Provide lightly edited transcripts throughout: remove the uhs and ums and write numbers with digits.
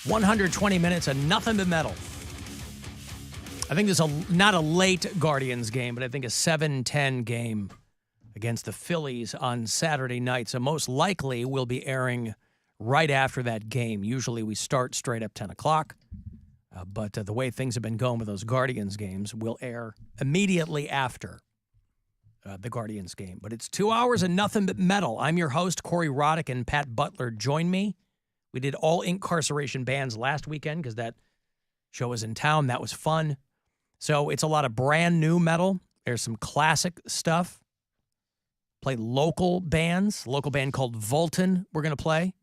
120 minutes of nothing but metal. I think there's not a late Guardians game, but I think a 7-10 game against the Phillies on Saturday night. So most likely we'll be airing right after that game. Usually we start straight up 10 o'clock. But the way things have been going with those Guardians games, we'll air immediately after the Guardians game. But it's 2 hours of nothing but metal. I'm your host, Corey Roddick, and Pat Butler join me. We did all incarceration bands last weekend because that show was in town. That was fun. So it's a lot of brand new metal. There's some classic stuff. Play local bands. Local band called Volton we're going to play.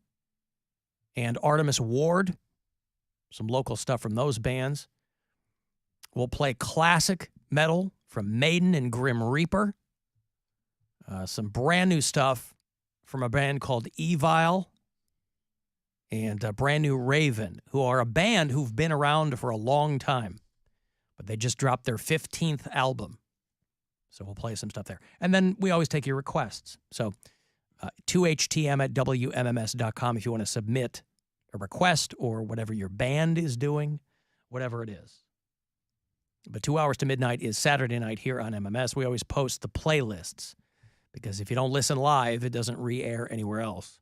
And Artemis Ward. Some local stuff from those bands. We'll play classic metal from Maiden and Grim Reaper. Some brand new stuff from a band called Evil. And a brand new Raven, who are a band who've been around for a long time. But they just dropped their 15th album. So we'll play some stuff there. And then we always take your requests. So 2htm at WMMS.com if you want to submit a request or whatever your band is doing, whatever it is. But 2 hours to midnight is Saturday night here on MMS. We always post the playlists because if you don't listen live, it doesn't re-air anywhere else.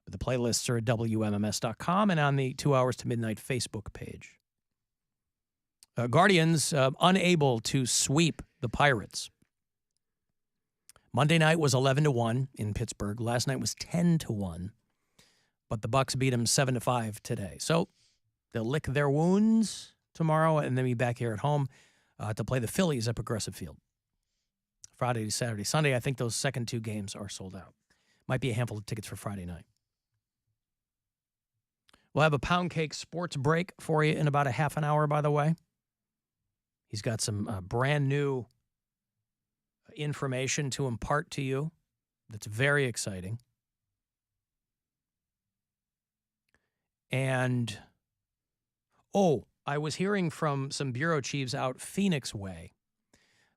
But the playlists are at WMMS.com and on the 2 hours to midnight Facebook page. Guardians unable to sweep the Pirates. Monday night was 11-1 in Pittsburgh. Last night was 10-1. But the Bucks beat them 7-5 today. So they'll lick their wounds tomorrow and then be back here at home to play the Phillies at Progressive Field. Friday, Saturday, Sunday. I think those second two games are sold out. Might be a handful of tickets for Friday night. We'll have a Poundcake sports break for you in about a half an hour, by the way. He's got some brand new information to impart to you that's very exciting. And, I was hearing from some bureau chiefs out Phoenix way.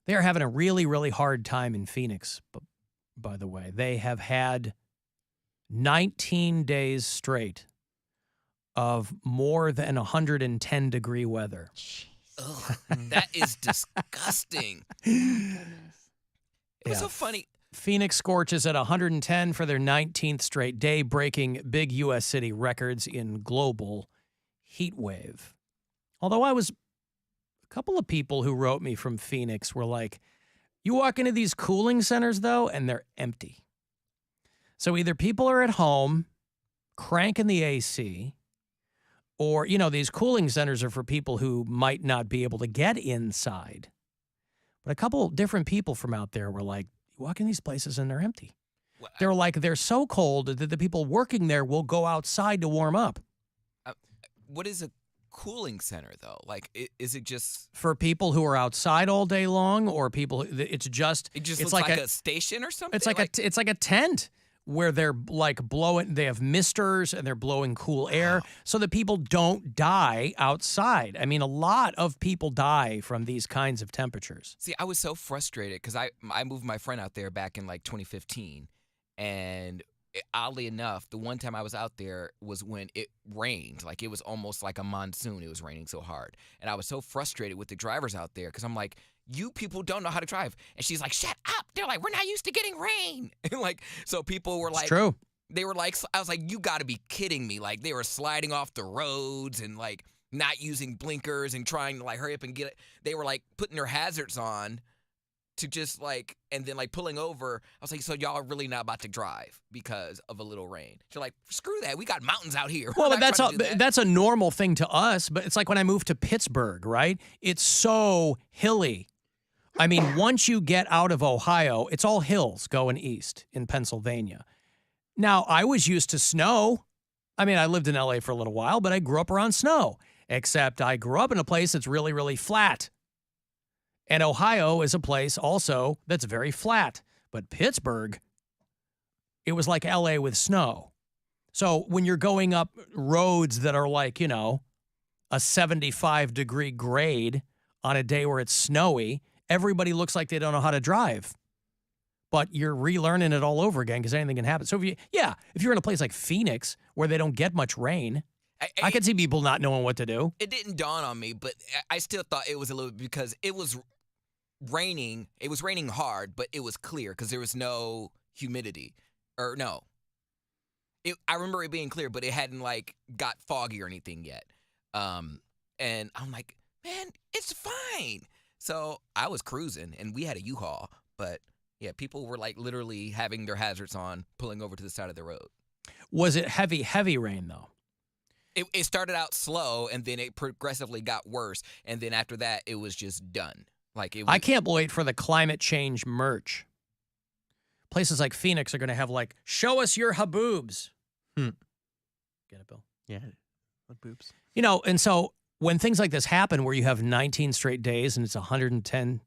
They're having a really, really hard time in Phoenix, by the way. They have had 19 days straight of more than 110-degree weather. Ugh, that is disgusting. It was so funny. Phoenix scorches at 110 for their 19th straight day, breaking big U.S. city records in global heat wave. Although a couple of people who wrote me from Phoenix were like, you walk into these cooling centers, though, and they're empty. So either people are at home cranking the AC, or, these cooling centers are for people who might not be able to get inside. But a couple different people from out there were like, you walk in these places and they're empty. Well, they're so cold that the people working there will go outside to warm up. What is a cooling center, though? Like, is it just for people who are outside all day long, or people? It just looks like a station or something. It's like a tent where they're like blowing. They have misters and they're blowing cool air so that people don't die outside. I mean, a lot of people die from these kinds of temperatures. See, I was so frustrated because I moved my friend out there back in like 2015, and oddly enough, the one time I was out there was when it rained. Like, it was almost like a monsoon. It was raining so hard. And I was so frustrated with the drivers out there because I'm like, you people don't know how to drive. And she's like, shut up. They're like, we're not used to getting rain. And like, so people were like, it's true. They were like, I was like, you got to be kidding me. Like, they were sliding off the roads and like not using blinkers and trying to like hurry up and get it. They were like putting their hazards on to just like, and then like pulling over. I was like, so y'all are really not about to drive because of a little rain. She's like, screw that. We got mountains out here. Well, that's a normal thing to us, but it's like when I moved to Pittsburgh, right? It's so hilly. I mean, once you get out of Ohio, it's all hills going east in Pennsylvania. Now, I was used to snow. I mean, I lived in LA for a little while, but I grew up around snow, except I grew up in a place that's really, really flat. And Ohio is a place also that's very flat. But Pittsburgh, it was like LA with snow. So when you're going up roads that are like, a 75-degree grade on a day where it's snowy, everybody looks like they don't know how to drive. But you're relearning it all over again because anything can happen. So if you're in a place like Phoenix where they don't get much rain. I could see people not knowing what to do. It didn't dawn on me, but I still thought it was a little because it was raining. It was raining hard, but it was clear because there was no humidity. Or no. I remember it being clear, but it hadn't like got foggy or anything yet. And I'm like, man, it's fine. So I was cruising, and we had a U-Haul, but yeah, people were like literally having their hazards on, pulling over to the side of the road. Was it heavy rain though? It started out slow, and then it progressively got worse, and then after that, it was just done. Like it was, I can't wait for the climate change merch. Places like Phoenix are going to have like, show us your haboobs. Get it, Bill? Yeah, like boobs. You know, and so when things like this happen where you have 19 straight days and it's 110,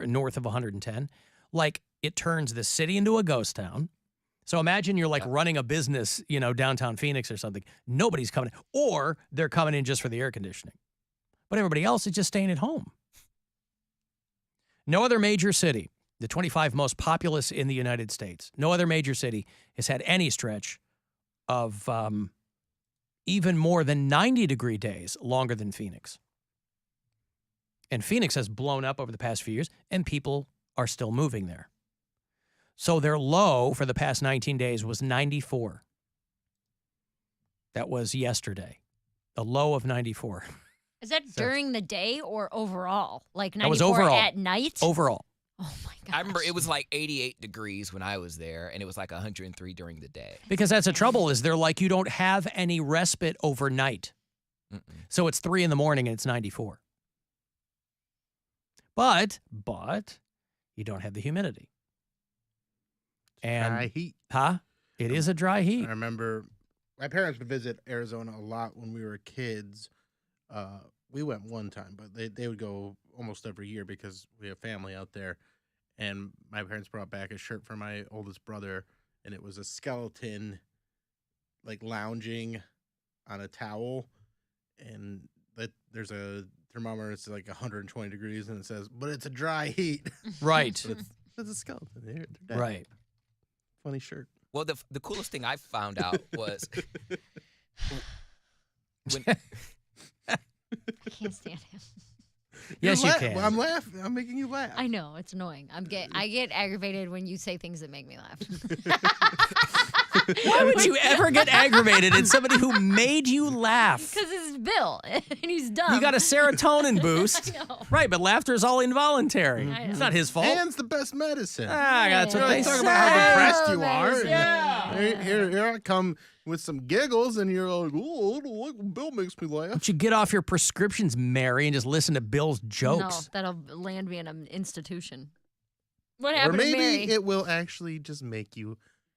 north of 110, like it turns the city into a ghost town. So imagine you're like running a business, you know, downtown Phoenix or something. Nobody's coming in, or they're coming in just for the air conditioning. But everybody else is just staying at home. No other major city, the 25 most populous in the United States, no other major city has had any stretch of even more than 90-degree days longer than Phoenix. And Phoenix has blown up over the past few years, and people are still moving there. So their low for the past 19 days was 94. That was yesterday. A low of 94. Is that during the day or overall? Like 94 That was overall. at night? Overall. Oh, my God. I remember it was like 88 degrees when I was there, and it was like 103 during the day. Because that's the trouble is they're like, you don't have any respite overnight. So it's 3 in the morning and it's 94. But you don't have the humidity. And Dry heat. It is a dry heat. I remember my parents would visit Arizona a lot when we were kids. We went one time, but they would go almost every year because we have family out there. And my parents brought back a shirt for my oldest brother, and it was a skeleton, like lounging on a towel, and there's a thermometer. It's like 120 degrees, and it says, "But it's a dry heat." Right. But it's a skeleton. They're dead. Right. Funny shirt. Well, the coolest thing I found out was when I can't stand him. Yes, you can. I'm laughing. I'm making you laugh. I know. It's annoying. I get aggravated when you say things that make me laugh. Why would you ever get aggravated at somebody who made you laugh? Because it's Bill, and he's dumb. You got a serotonin boost. I know. Right, but laughter is all involuntary. I know. It's not his fault. Hand's the best medicine. That's what they Talk say. about how depressed you are. Yeah. Here I come with some giggles, and you're like, "Oh, look, Bill makes me Why laugh." don't you get off your prescriptions, Mary, and just listen to Bill's jokes? No, that'll land me in an institution. What Or happened to maybe Mary? it will actually just make you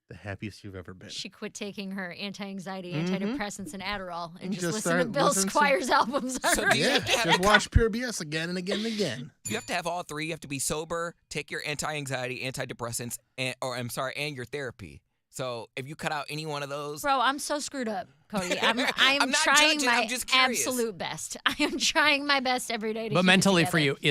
the happiest you've ever been. She quit taking her anti-anxiety, antidepressants, and Adderall, and just listen start to Bill listening to- Squire's albums. So do you Yeah, have to have just watch Pure BS again and again and again. You have to have all three. You have to be sober, take your anti-anxiety, antidepressants, and your therapy. So if you cut out any one of those, Bro, I'm so screwed up, Cody. I'm I'm not trying judging, my I'm just curious. absolute best. I am trying my best every day to But keep mentally it for together. you,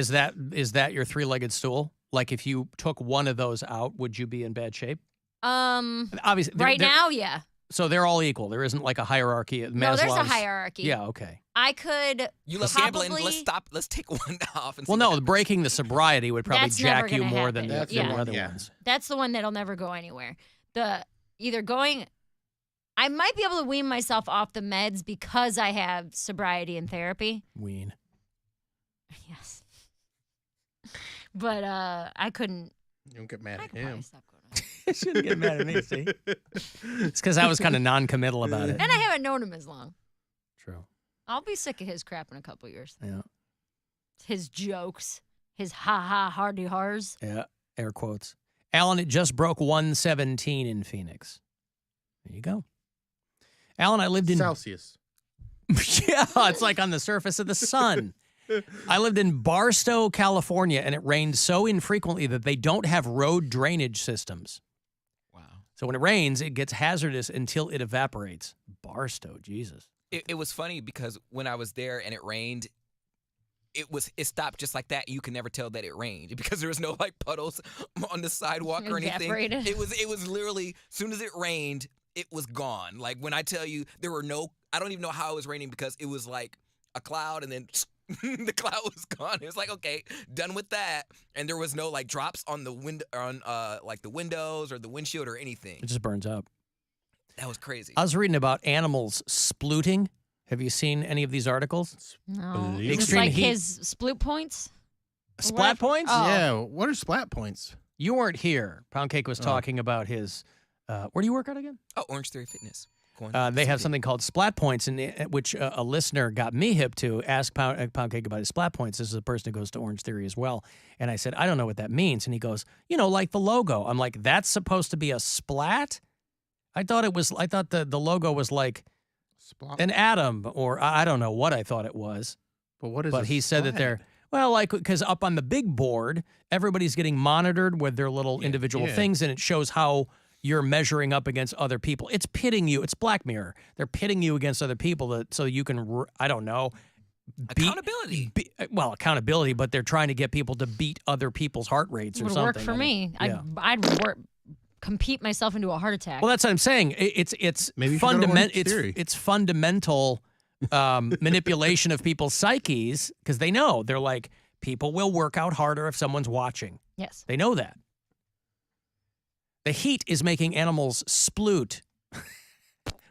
is that your three-legged stool? Like if you took one of those out, would you be in bad shape? Obviously, right now, yeah. So they're all equal. There isn't like a hierarchy. No, there's a Maslow's- hierarchy. Yeah, okay. I could you love probably... gambling. Let's stop. Let's take one off. And Well, see no, what happens. breaking the sobriety would probably That's never jack you gonna more than happen. That's the the one, other yeah. ones. That's the one that'll never go anywhere. I might be able to wean myself off the meds because I have sobriety and therapy. Ween. Yes. But I couldn't. You don't get mad I at could probably him. stop going on. You shouldn't get mad at me, see? It's because I was kind of non-committal about it. And I haven't known him as long. True. I'll be sick of his crap in a couple years. Yeah. His jokes, his ha-ha hardy hars. Yeah. Air quotes. Alan, it just broke 117 in Phoenix. There you go. Alan, I lived in... Celsius. Yeah, it's like on the surface of the sun. I lived in Barstow, California, and it rained so infrequently that they don't have road drainage systems. Wow. So when it rains, it gets hazardous until it evaporates. Barstow, Jesus. It was funny because when I was there and it rained, it stopped just like that. You can never tell that it rained because there was no like puddles on the sidewalk or anything. Evaporated. It was literally as soon as it rained, it was gone. Like when I tell you there were no, I don't even know how it was raining because it was like a cloud and then the cloud was gone. It was like, okay, done with that. And there was no like drops on the window, on like the windows or the windshield or anything. It just burns up. That was crazy. I was reading about animals splooting. Have you seen any of these articles? No. The Is this extreme like heat. his sploot points? Splat points? Oh. Yeah, what are splat points? You weren't here. Poundcake was talking about his. Where do you work out again? Oh, Orange Theory Fitness. They have something called splat points, which a listener got me hip to. Ask Poundcake about his splat points. This is a person who goes to Orange Theory as well. And I said, I don't know what that means. And he goes, like the logo. I'm like, that's supposed to be a splat? I thought the logo was like Splat. an atom, or I don't know what I thought it was. But what is? But he said that they're because up on the big board, everybody's getting monitored with their little individual things, and it shows how you're measuring up against other people. It's pitting you. It's Black Mirror. They're pitting you against other people so you can, I don't know. Accountability. Accountability, but they're trying to get people to beat other people's heart rates It or would something. work for me. Yeah. I'd compete myself into a heart attack. Well, that's what I'm saying. It's Maybe you should go to Orange it's Theory. it's fundamental manipulation of people's psyches because they know they're like people will work out harder if someone's watching. Yes. They know that. The heat is making animals sploot,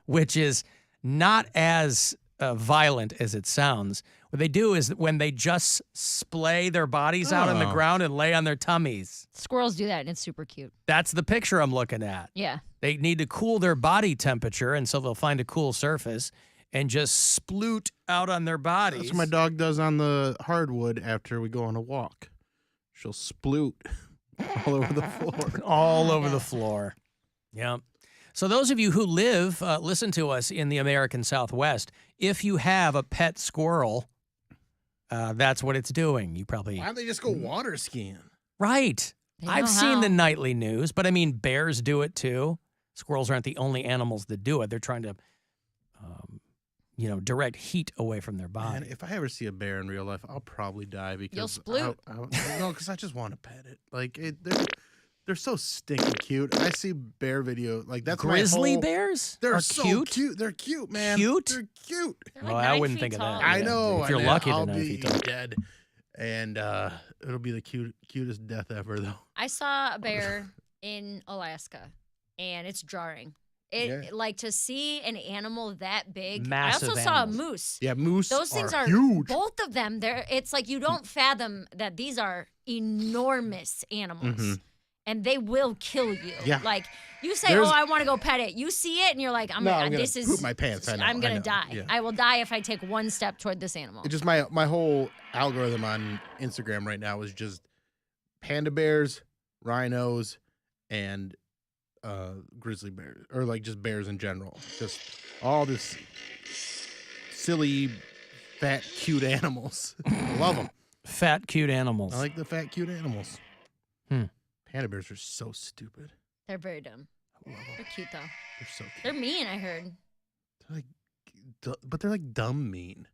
which is not as violent as it sounds. What they do is when they just splay their bodies out on the Oh. ground and lay on their tummies. Squirrels do that, and it's super cute. That's the picture I'm looking at. Yeah. They need to cool their body temperature, and so they'll find a cool surface and just sploot out on their bodies. That's what my dog does on the hardwood after we go on a walk. She'll sploot all over the floor. All over the floor. Yeah. So those of you who listen to us in the American Southwest, if you have a pet squirrel, that's what it's doing. You probably Why don't they just go water skiing? right. They know I've seen how. the nightly news, but I mean, bears do it too. Squirrels aren't the only animals that do it. They're trying to, direct heat away from their body. Man, if I ever see a bear in real life, I'll probably die because You'll sploot. No, because I just want to pet it. Like they're so stinking cute. I see bear video like that's my Grizzly whole- bears They're are so cute. They're cute, man. Cute? They're cute. They're Well, like I 9 wouldn't feet think of tall. that. I Yeah, know. if you're and lucky, I'll they're 9 be feet tall. dead, and it'll be the cutest death ever, though. I saw a bear in Alaska, and it's jarring. Like to see an animal that big. Massive I also saw a animals. moose. Yeah, moose. Those things are huge. both of them. It's like you don't fathom that these are enormous animals. Mhm. And they will kill you. Yeah. Like you say, There's- "Oh, I want to go pet it." You see it, and you're like, I'm gonna this is poop my pants. I know, I'm I gonna know. die. Yeah. I will die if I take one step toward this animal." It just my whole algorithm on Instagram right now is just panda bears, rhinos, and grizzly bears, or like just bears in general. Just all this silly, fat, cute animals. I love them. Fat, cute animals. I like the fat, cute animals. Hmm. Panda bears are so stupid. They're very dumb. I love them. They're cute though. They're so cute. They're mean. I heard. They're like, but they're like dumb mean.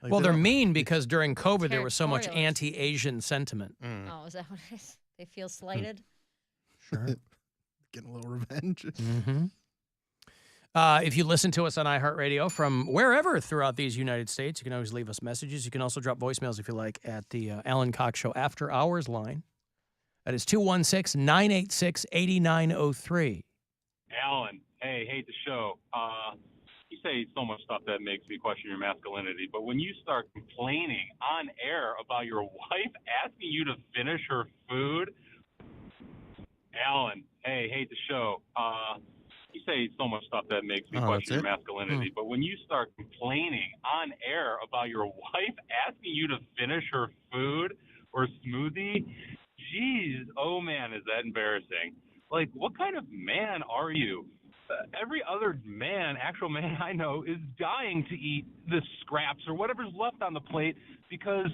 Like, Well, they they're don't- mean because during COVID there was so much Territorialist. anti-Asian sentiment. Mm, Oh, is that what it is? They feel slighted. Sure. getting a little revenge. Mm-hmm. If you listen to us on iHeartRadio from wherever throughout these United States, you can always leave us messages. You can also drop voicemails if you like at the Alan Cox Show After Hours line. That is 216-986-8903. Alan, hey, hate the show. You say so much stuff that makes me question your masculinity, but when you start complaining on air about your wife asking you to finish her food, Alan, hey, hate the show. You say so much stuff that makes me question your masculinity, but when you start complaining on air about your wife asking you to finish her food or smoothie, geez, oh man, is that embarrassing. Like, what kind of man are you? Every other man, actual man I know, is dying to eat the scraps or whatever's left on the plate because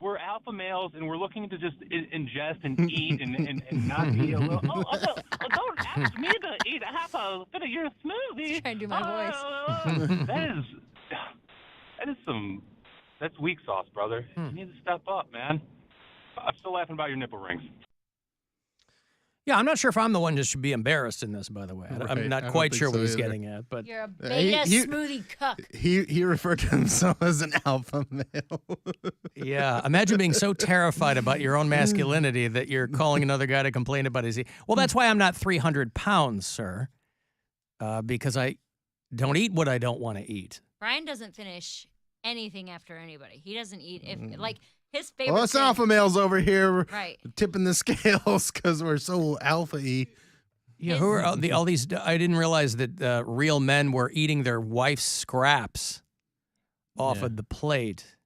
we're alpha males and we're looking to just ingest and eat and not be a little, don't ask me to eat half a bit of your smoothie. Trying to do my voice. That's weak sauce, brother. You need to step up, man. I'm still laughing about your nipple rings. Yeah, I'm not sure if I'm the one that should be embarrassed in this, by the way. Right. I'm I not don't quite think sure so what he's either. getting at, but You're a beta smoothie cuck. He referred to himself as an alpha male. yeah, imagine being so terrified about your own masculinity that you're calling another guy to complain about his. Well, that's why I'm not 300 pounds, sir, because I don't eat what I don't want to eat. Brian doesn't finish anything after anybody. He doesn't eat like his favorite. Well, us thing- alpha males over here Right. tipping the scales because we're so alpha-y. Yeah, who are all these? I didn't realize that real men were eating their wife's scraps off Yeah. of the plate.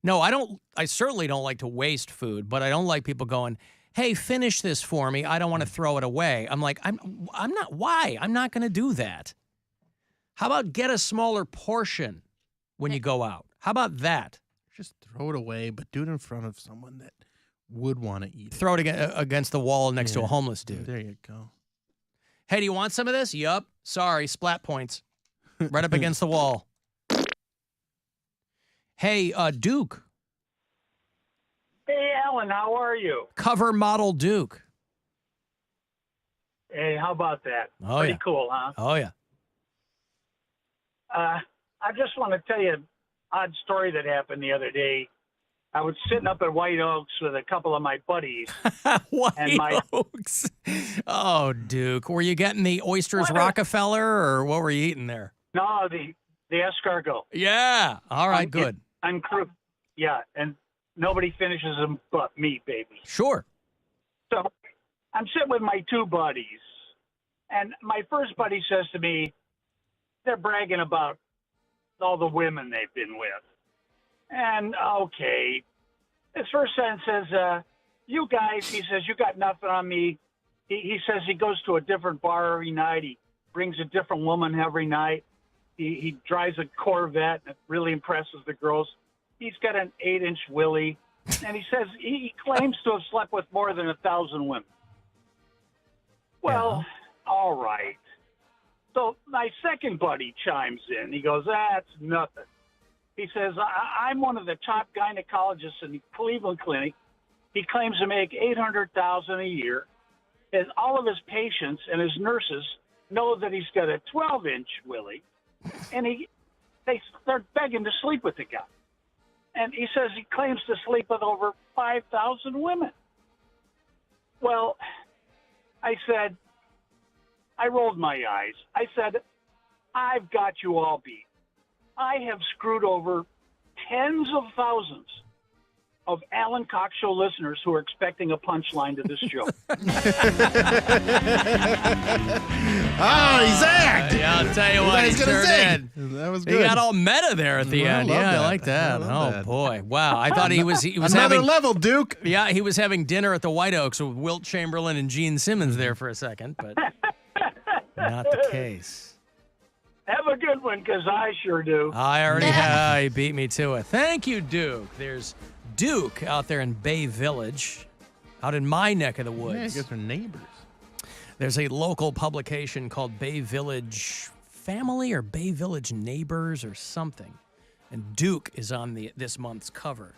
No, I don't. I certainly don't like to waste food, but I don't like people going, "Hey, finish this for me. I don't want to throw it away." I'm like, I'm not. Why? I'm not going to do that. How about get a smaller portion when you go out? How about that? Just throw it away, but do it in front of someone that would want to eat it. Throw it against the wall next to a homeless dude. There you go. Hey, do you want some of this? Yup. Sorry, splat points. Right up against the wall. Hey, Duke. Hey, Alan, how are you? Cover model Duke. Hey, how about that? Oh, Pretty yeah. cool, huh? Oh, yeah. I just want to tell you an odd story that happened the other day. I was sitting up at White Oaks with a couple of my buddies. White And my- Oaks. Oh, Duke. Were you getting the oysters What? Rockefeller, or what were you eating there? No, the escargot. Yeah. All right, good. I'm crew. Yeah, and nobody finishes them but me, baby. Sure. So I'm sitting with my two buddies, and my first buddy says to me, they're bragging about all the women they've been with. And okay, his first sentence says, you guys, he says, you got nothing on me. He says he goes to a different bar every night. He brings a different woman every night. He drives a Corvette, and it really impresses the girls. He's got an 8-inch willy, and he says he claims to have slept with more than 1,000 women. Well, all right. So my second buddy chimes in. He goes, that's nothing. He says, I'm one of the top gynecologists in the Cleveland Clinic. He claims to make $800,000 a year. And all of his patients and his nurses know that he's got a 12-inch willy, and they start begging to sleep with the guy. And he says he claims to sleep with over 5,000 women. Well, I rolled my eyes. I said, I've got you all beat. I have screwed over tens of thousands of Alan Cox Show listeners who are expecting a punchline to this joke. Oh, he's act. Yeah, I'll tell you what, he He's gonna sure sing. did. That was He good. got all meta there at the I end. love Yeah, I that. like that. I Oh, love that. boy. Wow. I thought he was Another having level, Duke. Yeah, he was having dinner at the White Oaks with Wilt Chamberlain and Gene Simmons there for a second, but not the case. Have a good one, because I sure do. I already have. He beat me to it. Thank you, Duke. There's Duke out there in Bay Village, out in my neck of the Yeah, I woods. guess they're neighbors. There's a local publication called Bay Village Family or Bay Village Neighbors or something. And Duke is on this month's cover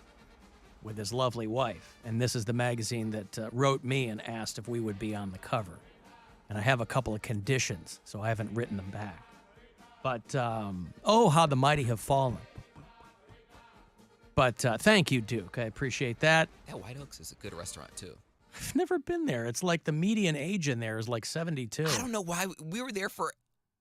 with his lovely wife. And this is the magazine that wrote me and asked if we would be on the cover. And I have a couple of conditions, so I haven't written them back. But, oh, how the mighty have fallen. But thank you, Duke. I appreciate that. Yeah, White Oaks is a good restaurant too. I've never been there. It's like the median age in there is like 72. I don't know why we were there for.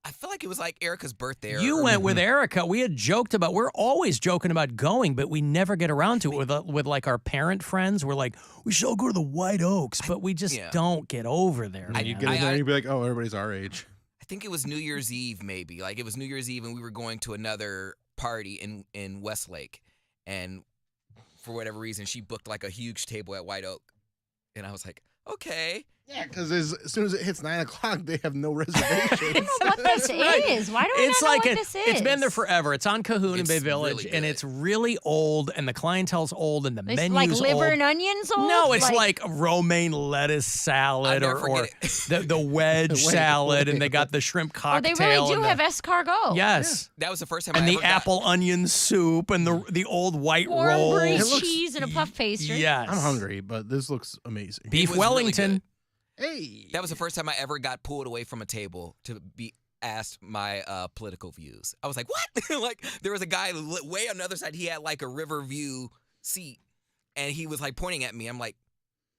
I feel like it was like Erica's birthday. You went with Erica. We had joked about. We're always joking about going, but we never get around to it with like our parent friends. We're like, we should all go to the White Oaks, but we just don't get over there. You man. get in there and you'd be like, oh, everybody's our age. I think it was New Year's Eve, maybe. Like it was New Year's Eve, and we were going to another party in Westlake, and for whatever reason, she booked like a huge table at White Oak, and I was like, okay. Yeah, because as soon as it hits 9 o'clock, they have no I reservations. don't know what this is. Why do I It's not like know what this is? It's been there forever. It's on Cahoon in It's Bay Village, really and good. it's really old, and the clientele's old, and the It's menu's like liver old. and onions old? No, it's like romaine lettuce salad I'll never or forget the wedge salad, and they got the shrimp Oh, cocktail. they really do and the- have escargot. Yes. That was the first time And I the ever got- apple onion soup and the old white Cornbread rolls. looks- cheese and a puff pastry. Yes. I'm hungry, but this looks amazing. Beef was really Wellington. good. Hey. That was the first time I ever got pulled away from a table to be asked my political views. I was like, what? Like, there was a guy way on the other side. He had like a river view seat, and he was like pointing at me. I'm like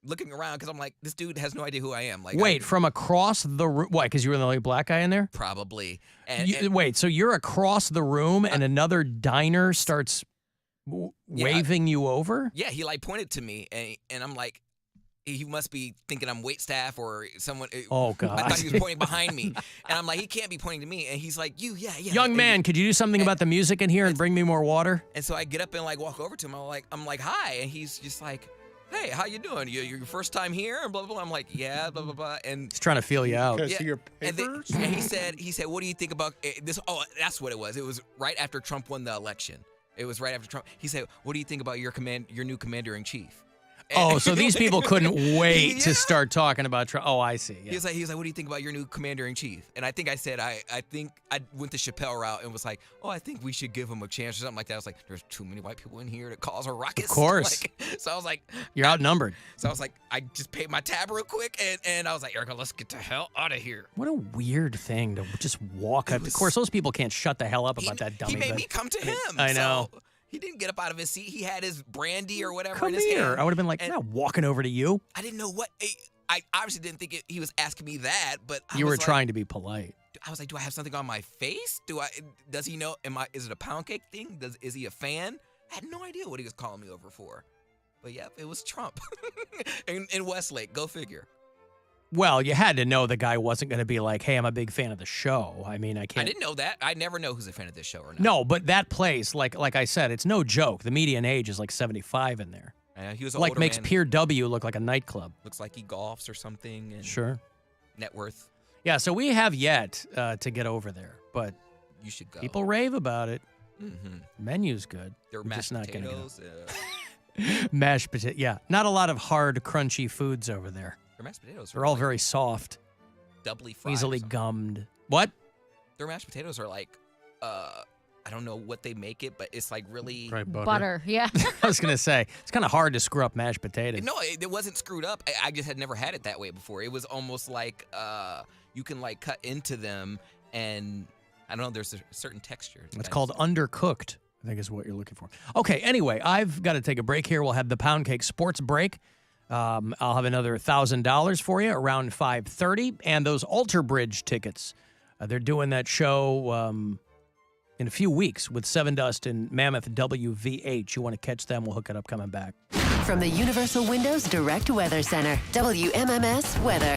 looking around because I'm like, this dude has no idea who I am. Like, Wait, from across the room? Why? Because you were the only black guy in there? probably. And Wait, so you're across the room and another diner starts waving you over? yeah, he like pointed to me, and I'm like, he must be thinking I'm waitstaff or someone. Oh, God. I thought he was pointing behind me, and I'm like, he can't be pointing to me. And he's like, yeah. Young man, could you do something about the music in here and bring me more water? And so I get up and like walk over to him. I'm like, hi, and he's just like, hey, how you doing? You're your first time here, and blah blah blah. I'm like, yeah, blah blah blah. And He's trying to feel you out. Because yeah, your and, papers? and he said, what do you think about this? Oh, that's what it was. It was right after Trump won the election. It was right after Trump. He said, what do you think about your new commander in chief? Oh, so these people couldn't wait to start talking about Trump. Oh, I see. Yeah. He was like, what do you think about your new commander in chief? And I think I said, I think I went the Chappelle route and was like, oh, I think we should give him a chance or something like that. I was like, there's too many white people in here to cause a ruckus. Of course. So I was like, You're outnumbered. So I was like, I just paid my tab real quick, and I was like, Erica, let's get the hell out of here. What a weird thing to just walk up. Of course, those people can't shut the hell up about that dummy. He made me come to him. I know. So he didn't get up out of his seat. He had his brandy or whatever Come in his here. hand. I would have been like, And I'm not walking over to you. I didn't know what. I obviously didn't think he was asking me that, but You were was like, trying to be polite. I was like, do I have something on my face? Does he know? Is it a Poundcake thing? Is he a fan? I had no idea what he was calling me over for. But yeah, it was Trump in Westlake. Go figure. Well, you had to know the guy wasn't going to be like, hey, I'm a big fan of the show. I mean, I I can't. didn't know that. I never know who's a fan of this show or not. No, but that place, like I said, it's no joke. The median age is like 75 in there. He was an Like older makes man. Pier W look like a nightclub. Looks like he golfs or something. And Sure. Net worth. Yeah, so we have yet to get over there, but You should go. people rave about it. Mm-hmm. Menu's good. They're We're just mashed not gonna potatoes. Mashed potato. Yeah, not a lot of hard, crunchy foods over there. Their mashed potatoes. They're all very soft, doubly fried. or easily something. gummed. What? Their mashed potatoes are like, I don't know what they make it, but it's like really. Probably Butter, yeah. I was gonna say it's kind of hard to screw up mashed potatoes. No, it wasn't screwed up. I just had never had it that way before. It was almost like you can like cut into them, and I don't know. There's a certain texture. It's called undercooked, I think is what you're looking for. Okay, anyway, I've got to take a break here. We'll have the Poundcake Sports Break. I'll have another $1,000 for you around 5:30, and those Alter Bridge tickets. They're doing that show in a few weeks with Seven Dust and Mammoth WVH. You want to catch them? We'll hook it up coming back. From the Universal Windows Direct Weather Center, WMMS Weather.